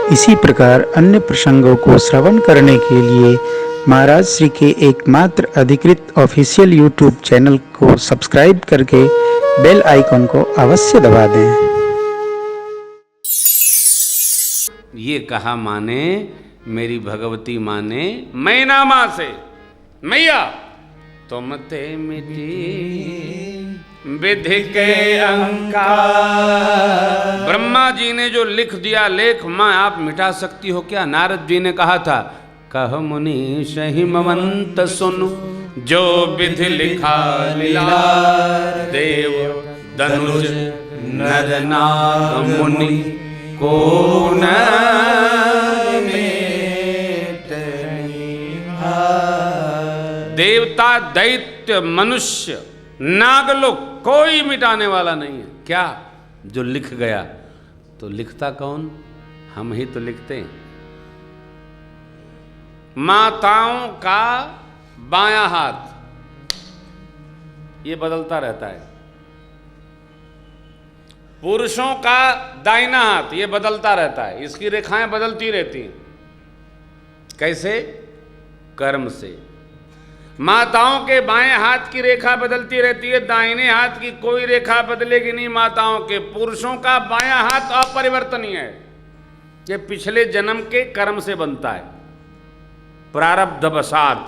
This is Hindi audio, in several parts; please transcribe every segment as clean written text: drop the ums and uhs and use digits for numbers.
इसी प्रकार अन्य प्रसंगों को श्रवण करने के लिए महाराज श्री के एकमात्र अधिकृत ऑफिशियल यूट्यूब चैनल को सब्सक्राइब करके बेल आइकन को अवश्य दबा दें। ये कहा माने मेरी भगवती माने मैना माँ से, मैया तुम ते मिटी विधि के अंकार। ब्रह्मा जी ने जो लिख दिया लेख माँ आप मिटा सकती हो क्या? नारद जी ने कहा था कह मुनि हिमवंत सुनु जो विधि लिखा लीला देव धनुज नर नाग मुनि को न देवता दैत्य मनुष्य नागलोक कोई मिटाने वाला नहीं है। क्या जो लिख गया? तो लिखता कौन? हम ही तो लिखते हैं। माताओं का बायां हाथ ये बदलता रहता है, पुरुषों का दाहिना हाथ ये बदलता रहता है, इसकी रेखाएं बदलती रहती हैं। कैसे? कर्म से। माताओं के बाएं हाथ की रेखा बदलती रहती है, दाहिने हाथ की कोई रेखा बदलेगी नहीं माताओं के। पुरुषों का बायां हाथ अपरिवर्तनीय है, ये पिछले जन्म के कर्म से बनता है, प्रारब्धवशात।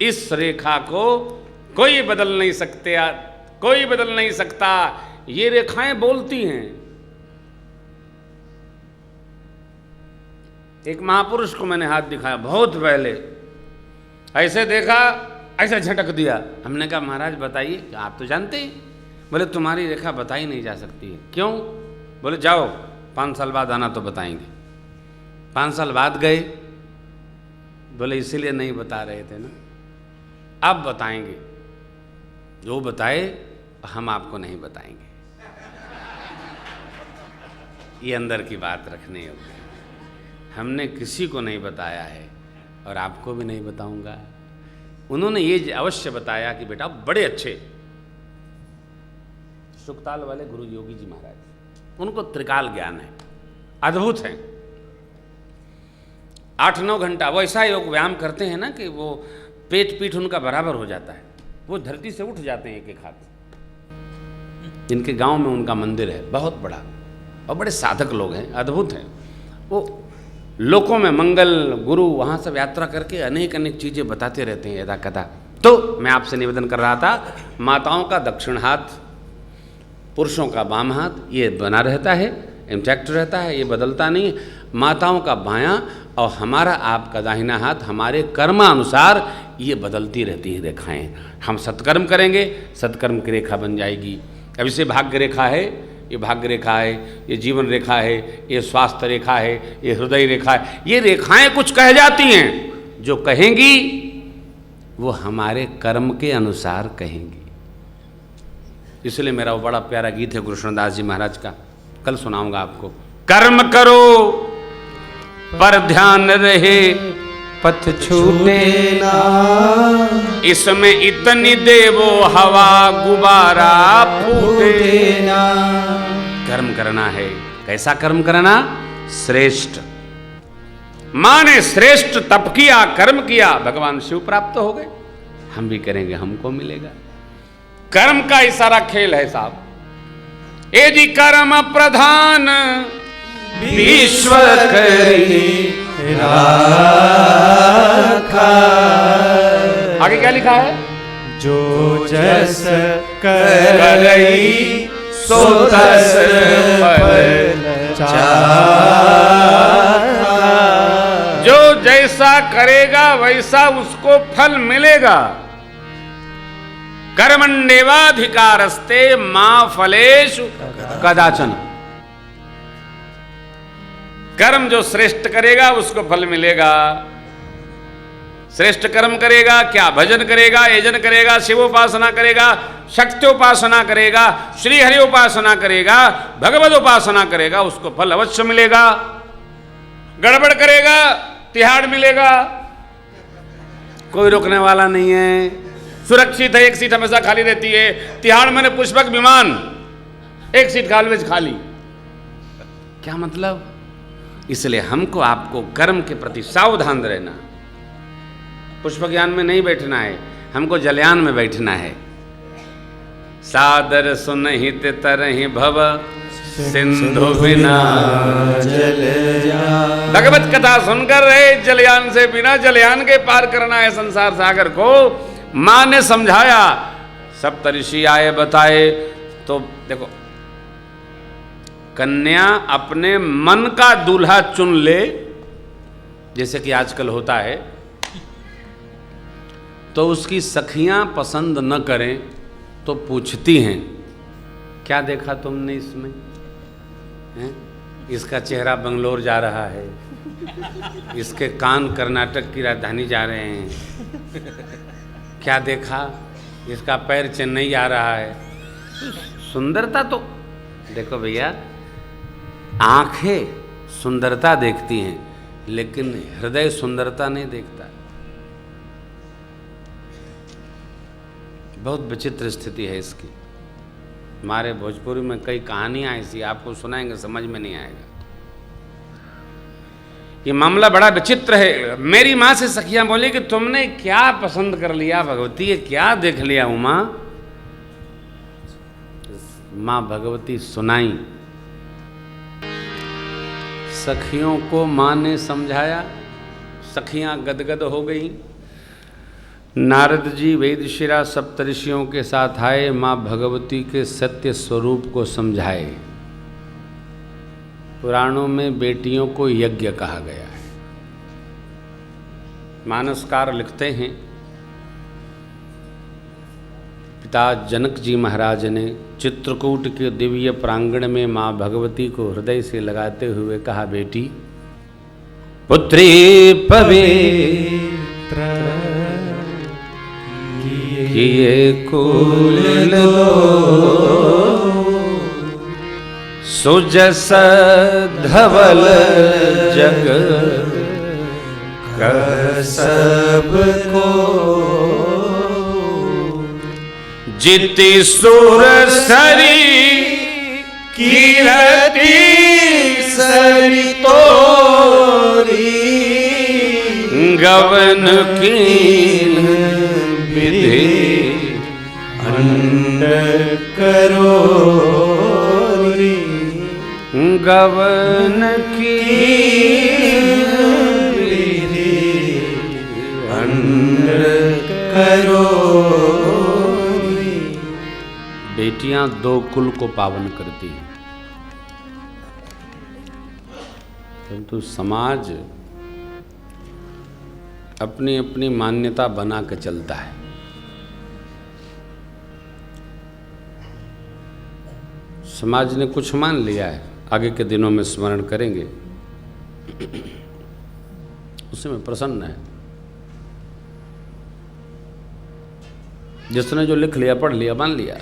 इस रेखा को कोई बदल नहीं सकते, कोई बदल नहीं सकता। ये रेखाएं बोलती हैं। एक महापुरुष को मैंने हाथ दिखाया बहुत पहले, ऐसे देखा, ऐसे झटक दिया। हमने कहा महाराज बताइए, आप तो जानते हैं। बोले तुम्हारी रेखा बताई नहीं जा सकती है। क्यों? बोले जाओ 5 साल बाद आना तो बताएंगे। 5 साल बाद गए, बोले इसीलिए नहीं बता रहे थे ना, अब बताएंगे। जो बताए हम आपको नहीं बताएंगे। ये अंदर की बात रखने योग्य। हमने किसी को नहीं बताया है और आपको भी नहीं बताऊंगा। उन्होंने ये अवश्य बताया कि बेटा बड़े अच्छे सुखताल वाले गुरु योगी जी महाराज, उनको त्रिकाल ज्ञान है, अद्भुत है। 8-9 घंटा वो ऐसा योग व्यायाम करते हैं ना कि वो पेट पीठ उनका बराबर हो जाता है, वो धरती से उठ जाते हैं एक एक हाथ। इनके गांव में उनका मंदिर है बहुत बड़ा, और बड़े साधक लोग हैं, अद्भुत हैं। वो लोकों में मंगल गुरु वहाँ सब यात्रा करके अनेक अनेक चीज़ें बताते रहते हैं यदा कदा। तो मैं आपसे निवेदन कर रहा था, माताओं का दक्षिण हाथ, पुरुषों का बाम हाथ ये बना रहता है, इंटैक्ट रहता है, ये बदलता नहीं। माताओं का बायां और हमारा आपका दाहिना हाथ हमारे कर्मानुसार ये बदलती रहती है रेखाएं। हम सत्कर्म करेंगे, सत्कर्म की रेखा बन जाएगी। अब इसे भाग्य रेखा है, ये भाग्य रेखा है, ये जीवन रेखा है, ये स्वास्थ्य रेखा है, ये हृदय रेखा है। ये रेखाएं कुछ कह जाती हैं, जो कहेंगी वो हमारे कर्म के अनुसार कहेंगी। इसलिए मेरा वो बड़ा प्यारा गीत है कृष्णदास जी महाराज का, कल सुनाऊंगा आपको। कर्म करो पर ध्यान रहे पथ छूटे ना, इसमें इतनी देवो हवा गुबारा फूटे ना। कर्म करना है। कैसा कर्म करना? श्रेष्ठ। माने श्रेष्ठ तप किया, कर्म किया, भगवान शिव प्राप्त हो गए। हम भी करेंगे, हमको मिलेगा। कर्म का ही सारा खेल है साहब। ए जी कर्म प्रधान विश्व करी राखा। आगे क्या लिखा है? जो जस करई सो तस फल चाखा। जो जैसा करेगा वैसा उसको फल मिलेगा। कर्मण्येवाधिकारस्ते मा फलेषु कदाचन। कर्म जो श्रेष्ठ करेगा उसको फल मिलेगा। श्रेष्ठ कर्म करेगा क्या? भजन करेगा, यजन करेगा, शिवोपासना करेगा, शक्त्योपासना करेगा, श्री हरि उपासना करेगा, भगवद उपासना करेगा, उसको फल अवश्य मिलेगा। गड़बड़ करेगा तिहाड़ मिलेगा, कोई रोकने वाला नहीं है। सुरक्षित है, एक सीट हमेशा खाली रहती है। तिहाड़ मैंने पुष्पक विमान, एक सीट ऑलवेज खाली। क्या मतलब? इसलिए हमको आपको कर्म के प्रति सावधान रहना। पुष्प ज्ञान में नहीं बैठना है, हमको जलयान में बैठना है। सादर सुनहित तरहि भव सिंधु बिना जल जा। भगवत कथा सुनकर रहे जलयान से बिना जलयान के पार करना है संसार सागर को। माँ ने समझाया, सप्तऋषि आए बताए। तो देखो, कन्या अपने मन का दूल्हा चुन ले, जैसे कि आजकल होता है, तो उसकी सखियां पसंद न करें तो पूछती हैं, क्या देखा तुमने इसमें? हैं? इसका चेहरा बंगलोर जा रहा है, इसके कान कर्नाटक की राजधानी जा रहे हैं, क्या देखा? इसका पैर चेन्नई आ रहा है। सुंदरता तो देखो भैया, आंखें सुंदरता देखती हैं, लेकिन हृदय सुंदरता नहीं देखता। बहुत विचित्र स्थिति है इसकी। हमारे भोजपुरी में कई कहानियां ऐसी आपको सुनाएंगे, समझ में नहीं आएगा। ये मामला बड़ा विचित्र है। मेरी माँ से सखियां बोली कि तुमने क्या पसंद कर लिया भगवती, ये क्या देख लिया उमा? माँ भगवती सुनाई। सखियों को माँ ने समझाया, सखियां गदगद हो गई। नारद जी वेदशिरा सप्तऋषियों के साथ आए, माँ भगवती के सत्य स्वरूप को समझाए। पुराणों में बेटियों को यज्ञ कहा गया है। मानसकार लिखते हैं, पिता जनक जी महाराज ने चित्रकूट के दिव्य प्रांगण में माँ भगवती को हृदय से लगाते हुए कहा, बेटी पुत्री पवित्र किए कुल लो, सुजस धवल जग सब को जिति सुर सरी कीरति सरी तोरी गवन कीन विधि अंड करो गवन की विधि अंड करो। बेटियां दो कुल को पावन करती हैं, परंतु समाज अपनी अपनी मान्यता बना के चलता है। समाज ने कुछ मान लिया है, आगे के दिनों में स्मरण करेंगे, उसी में प्रसन्न है। जिसने जो लिख लिया, पढ़ लिया, मान लिया।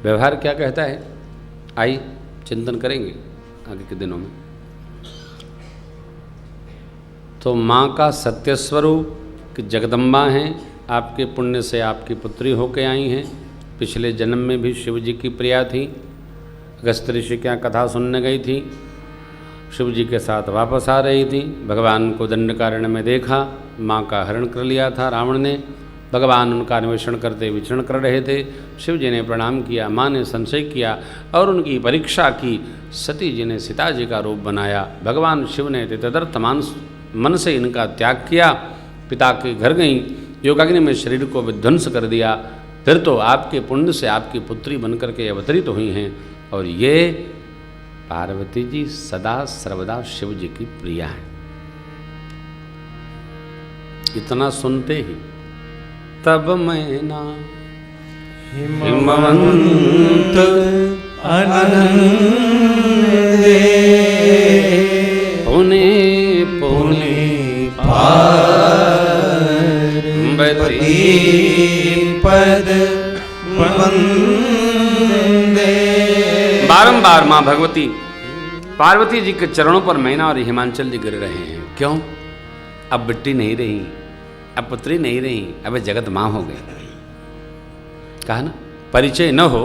व्यवहार क्या कहता है, आई चिंतन करेंगे आगे के दिनों में। तो माँ का सत्य स्वरूप कि जगदम्बा हैं, आपके पुण्य से आपकी पुत्री होके आई हैं। पिछले जन्म में भी शिव जी की प्रिया थी। अगस्त ऋषि क्या कथा सुनने गई थी, शिव जी के साथ वापस आ रही थी। भगवान को दंडकारण्य में देखा, माँ का हरण कर लिया था रावण ने। भगवान उनका अन्वेषण करते विचरण कर रहे थे। शिव जी ने प्रणाम किया, माँ ने संशय किया और उनकी परीक्षा की। सती जी ने सीता जी का रूप बनाया। भगवान शिव ने तदर्थ मन से इनका त्याग किया। पिता के घर गईं, योगाग्नि में शरीर को विध्वंस कर दिया। फिर तो आपके पुण्य से आपकी पुत्री बनकर के अवतरित हुई हैं। और ये पार्वती जी सदा सर्वदा शिव जी की प्रिया हैं। इतना सुनते ही तब मैना हिमवंत आनंदे पुने पुने पार्वती पद वंदे। बारंबार माँ भगवती पार्वती जी के चरणों पर मैना और हिमांचल जी गिर रहे हैं। क्यों? अब बिट्टी नहीं रही, अब पुत्री नहीं रही, अब जगत माँ हो गई। कहा ना, परिचय न हो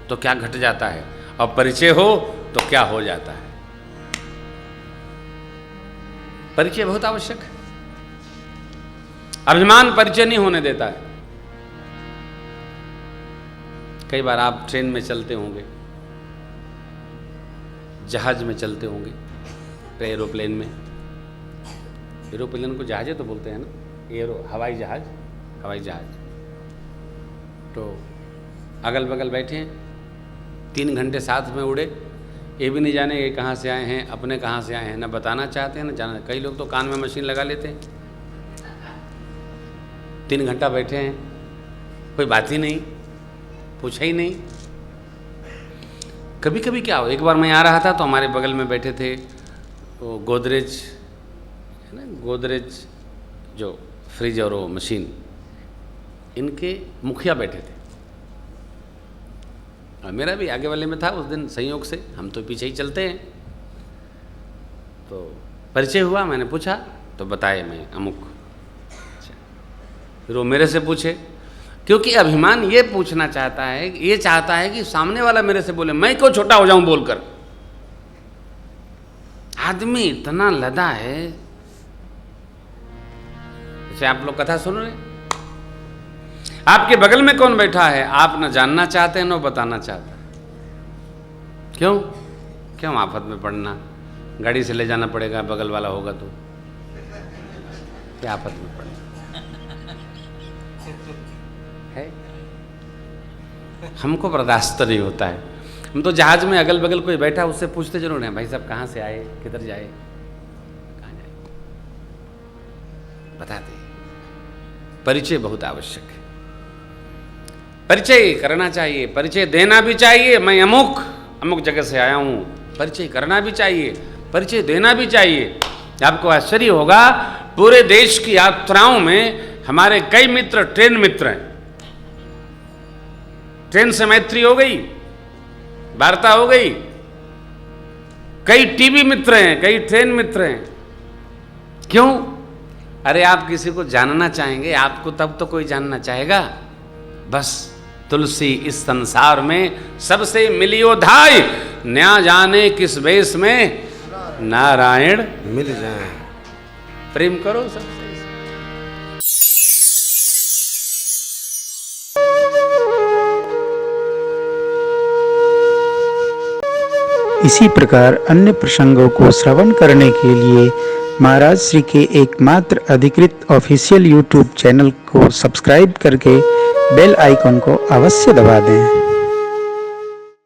तो क्या घट जाता है, और परिचय हो तो क्या हो जाता है। परिचय बहुत आवश्यक है। अभिमान परिचय नहीं होने देता है। कई बार आप ट्रेन में चलते होंगे, जहाज में चलते होंगे, एरोप्लेन में। एरोप्लेन को जहाज तो बोलते हैं ना, हवाई जहाज। तो अगल बगल बैठे हैं, 3 घंटे साथ में उड़े, ये भी नहीं जाने ये कहाँ से आए हैं, अपने कहाँ से आए हैं, ना बताना चाहते हैं ना जाना। कई लोग तो कान में मशीन लगा लेते हैं। 3 घंटा बैठे हैं, कोई बात ही नहीं, पूछा ही नहीं। कभी कभी क्या हो, एक बार मैं आ रहा था तो हमारे बगल में बैठे थे वो गोदरेज है ना, गोदरेज जो फ्रिज और वो मशीन, इनके मुखिया बैठे थे। और मेरा भी आगे वाले में था उस दिन, संयोग से, हम तो पीछे ही चलते हैं। तो परिचय हुआ, मैंने पूछा तो बताए मैं अमुक। फिर वो मेरे से पूछे, क्योंकि अभिमान ये पूछना चाहता है, ये चाहता है कि सामने वाला मेरे से बोले, मैं क्यों छोटा हो जाऊं बोलकर। आदमी इतना लदा है। जैसे आप लोग कथा सुन रहे, आपके बगल में कौन बैठा है, आप न जानना चाहते हैं न बताना चाहते। क्यों आफत में पड़ना, गाड़ी से ले जाना पड़ेगा, बगल वाला होगा तो क्या आफत में पड़ना है। हमको बर्दाश्त नहीं होता है। हम तो जहाज में अगल बगल कोई बैठा उससे पूछते जरूर हैं, भाई साहब कहाँ से आए, किधर जाए, कहाँ जाए, बताते। परिचय बहुत आवश्यक है। परिचय करना चाहिए, परिचय देना भी चाहिए। मैं अमुक जगह से आया हूँ, परिचय करना भी चाहिए, परिचय देना भी चाहिए। आपको आश्चर्य होगा, पूरे देश की यात्राओं में हमारे कई मित्र ट्रेन मित्र हैं। ट्रेन से मैत्री हो गई, वार्ता हो गई। कई टीवी मित्र हैं, कई ट्रेन मित्र हैं। क्यों? अरे आप किसी को जानना चाहेंगे, आपको तब तो कोई जानना चाहेगा। बस तुलसी इस संसार में सबसे मिलियो धाय, न्या जाने किस वेश में नारायण मिल जाए। प्रेम करो सबसे। इसी प्रकार अन्य प्रसंगों को श्रवण करने के लिए महाराज श्री के एकमात्र अधिकृत ऑफिशियल यूट्यूब चैनल को सब्सक्राइब करके बेल आइकन को अवश्य दबा दें।